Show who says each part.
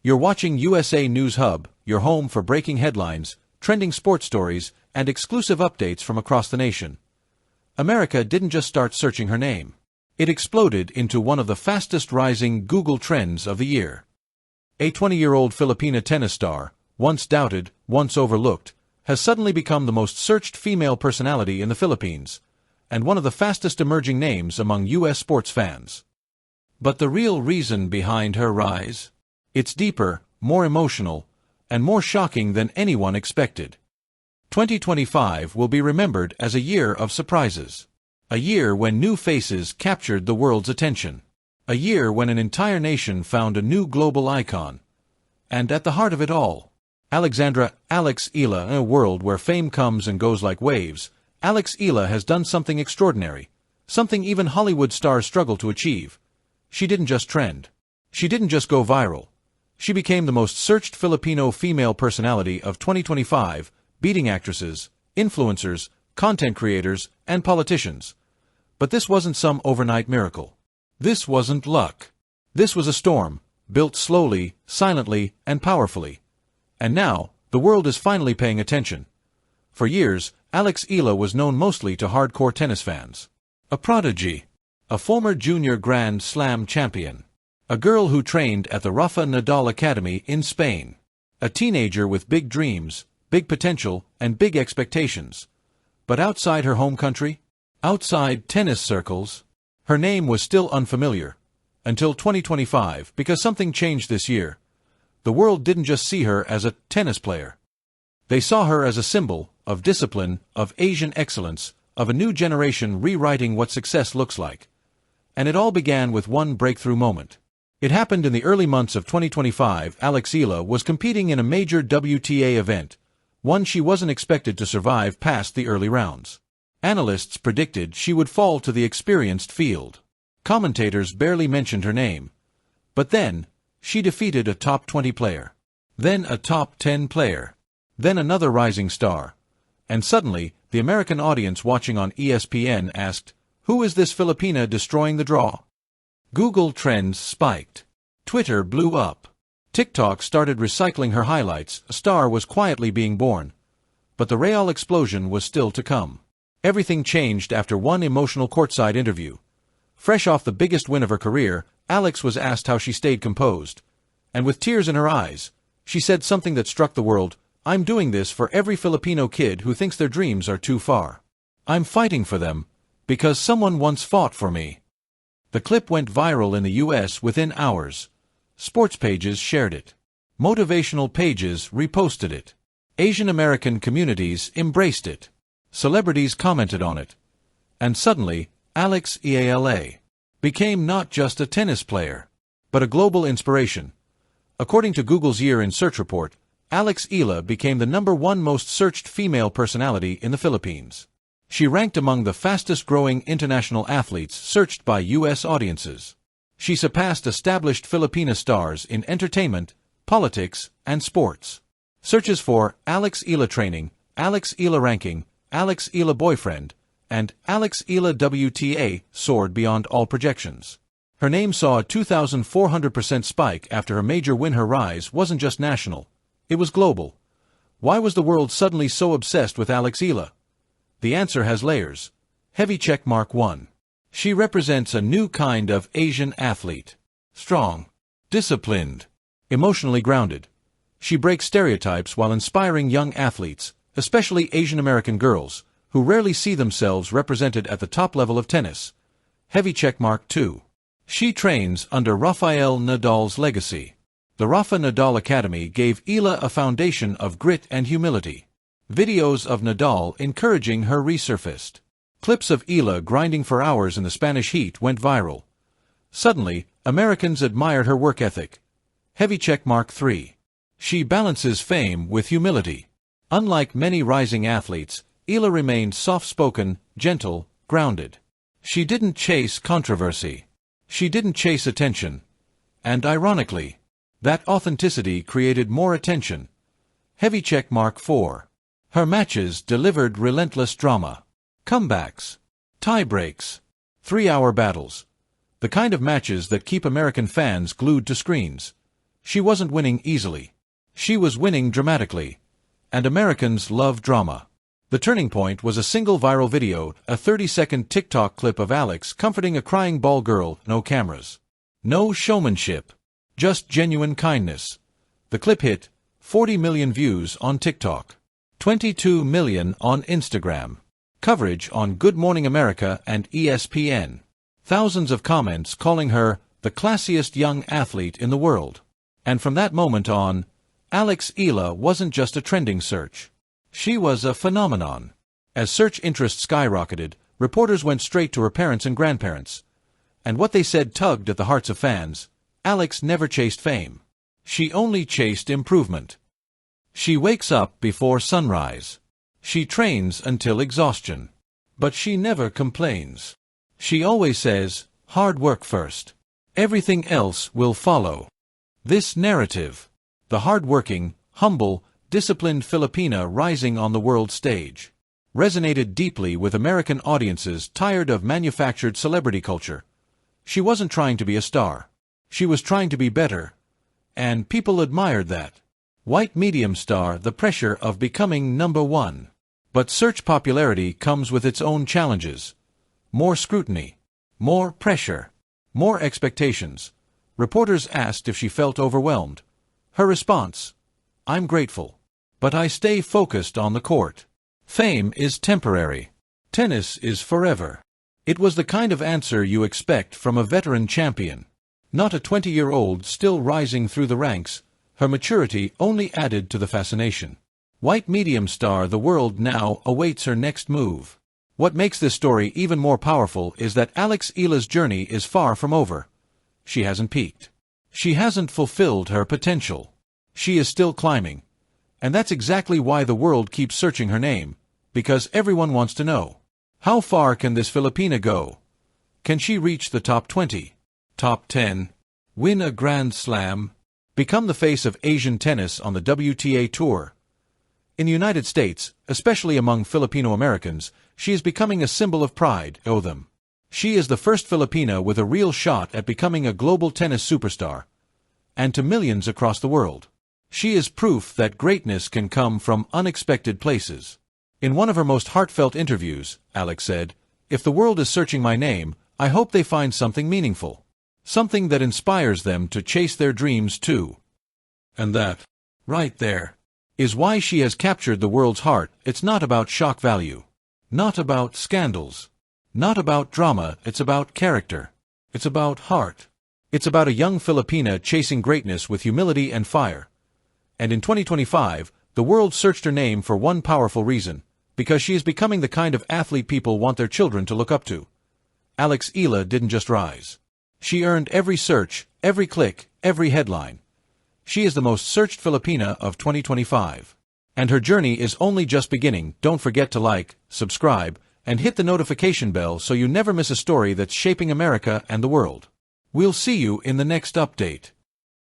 Speaker 1: You're watching USA News Hub, your home for breaking headlines, trending sports stories, and exclusive updates from across the nation. America didn't just start searching her name. It exploded into one of the fastest-rising Google trends of the year. A 20-year-old Filipina tennis star, once doubted, once overlooked, has suddenly become the most searched female personality in the Philippines, and one of the fastest emerging names among U.S. sports fans. But the real reason behind her rise? It's deeper, more emotional, and more shocking than anyone expected. 2025 will be remembered as a year of surprises. A year when new faces captured the world's attention. A year when an entire nation found a new global icon. And at the heart of it all, Alex Eala. In a world where fame comes and goes like waves, Alex Eala has done something extraordinary, something even Hollywood stars struggle to achieve. She didn't just trend. She didn't just go viral. She became the most searched Filipino female personality of 2025, beating actresses, influencers, content creators, and politicians. But this wasn't some overnight miracle. This wasn't luck. This was a storm, built slowly, silently, and powerfully. And now, the world is finally paying attention. For years, Alex Eala was known mostly to hardcore tennis fans. A prodigy. A former junior Grand Slam champion. A girl who trained at the Rafa Nadal Academy in Spain. A teenager with big dreams, big potential, and big expectations. But outside her home country, outside tennis circles, her name was still unfamiliar. Until 2025, because something changed this year. The world didn't just see her as a tennis player. They saw her as a symbol of discipline, of Asian excellence, of a new generation rewriting what success looks like. And it all began with one breakthrough moment. It happened in the early months of 2025. Alex Eala was competing in a major WTA event, one she wasn't expected to survive past the early rounds. Analysts predicted she would fall to the experienced field. Commentators barely mentioned her name. But then, she defeated a top 20 player. Then a top 10 player. Then another rising star. And suddenly, the American audience watching on ESPN asked, "Who is this Filipina destroying the draw?" Google Trends spiked. Twitter blew up. TikTok started recycling her highlights. A star was quietly being born. But the real explosion was still to come. Everything changed after one emotional courtside interview. Fresh off the biggest win of her career, Alex was asked how she stayed composed. And with tears in her eyes, she said something that struck the world. "I'm doing this for every Filipino kid who thinks their dreams are too far. I'm fighting for them, because someone once fought for me." The clip went viral in the US within hours. Sports pages shared it. Motivational pages reposted it. Asian American communities embraced it. Celebrities commented on it. And suddenly, Alex Eala became not just a tennis player, but a global inspiration. According to Google's Year in Search report, Alex Eala became the #1 most searched female personality in the Philippines. She ranked among the fastest-growing international athletes searched by U.S. audiences. She surpassed established Filipina stars in entertainment, politics, and sports. Searches for Alex Eala training, Alex Eala ranking, Alex Eala boyfriend, and Alex Eala WTA soared beyond all projections. Her name saw a 2,400% spike after her major win. Her rise wasn't just national, it was global. Why was the world suddenly so obsessed with Alex Eala? The answer has layers. Heavy checkmark 1. She represents a new kind of Asian athlete. Strong, disciplined, emotionally grounded. She breaks stereotypes while inspiring young athletes, especially Asian American girls, who rarely see themselves represented at the top level of tennis. Heavy checkmark 2. She trains under Rafael Nadal's legacy. The Rafa Nadal Academy gave Eala a foundation of grit and humility. Videos of Nadal encouraging her resurfaced. Clips of Eala grinding for hours in the Spanish heat went viral. Suddenly, Americans admired her work ethic. Heavy checkmark 3. She balances fame with humility. Unlike many rising athletes, Eala remained soft-spoken, gentle, grounded. She didn't chase controversy. She didn't chase attention. And ironically, that authenticity created more attention. Heavy checkmark 4. Her matches delivered relentless drama. Comebacks. Tie-breaks. 3-hour battles. The kind of matches that keep American fans glued to screens. She wasn't winning easily. She was winning dramatically. And Americans love drama. The turning point was a single viral video, a 30-second TikTok clip of Alex comforting a crying ball girl, no cameras. No showmanship. Just genuine kindness. The clip hit 40 million views on TikTok. 22 million on Instagram. Coverage on Good Morning America and ESPN. Thousands of comments calling her the classiest young athlete in the world. And from that moment on, Alex Eala wasn't just a trending search. She was a phenomenon. As search interest skyrocketed, reporters went straight to her parents and grandparents. And what they said tugged at the hearts of fans. Alex never chased fame. She only chased improvement. She wakes up before sunrise. She trains until exhaustion. But she never complains. She always says, hard work first. Everything else will follow. This narrative, the hard-working, humble, disciplined Filipina rising on the world stage, resonated deeply with American audiences tired of manufactured celebrity culture. She wasn't trying to be a star. She was trying to be better. And people admired that. White medium star, the pressure of becoming #1. But search popularity comes with its own challenges. More scrutiny. More pressure. More expectations. Reporters asked if she felt overwhelmed. Her response, I'm grateful. But I stay focused on the court. Fame is temporary. Tennis is forever. It was the kind of answer you expect from a veteran champion. Not a 20-year-old still rising through the ranks. Her maturity only added to the fascination. White medium star, the world now awaits her next move. What makes this story even more powerful is that Alex Eala's journey is far from over. She hasn't peaked. She hasn't fulfilled her potential. She is still climbing. And that's exactly why the world keeps searching her name, because everyone wants to know. How far can this Filipina go? Can she reach the top 20? Top 10? Win a Grand Slam? Become the face of Asian tennis on the WTA Tour? In the United States, especially among Filipino Americans, she is becoming a symbol of pride. She is the first Filipina with a real shot at becoming a global tennis superstar. And to millions across the world, she is proof that greatness can come from unexpected places. In one of her most heartfelt interviews, Alex said, "If the world is searching my name, I hope they find something meaningful. Something that inspires them to chase their dreams too." And that, right there, is why she has captured the world's heart. It's not about shock value. Not about scandals. Not about drama, it's about character. It's about heart. It's about a young Filipina chasing greatness with humility and fire. And in 2025, the world searched her name for one powerful reason, because she is becoming the kind of athlete people want their children to look up to. Alex Eala didn't just rise. She earned every search, every click, every headline. She is the most searched Filipina of 2025. And her journey is only just beginning. Don't forget to like, subscribe, and hit the notification bell so you never miss a story that's shaping America and the world. We'll see you in the next update.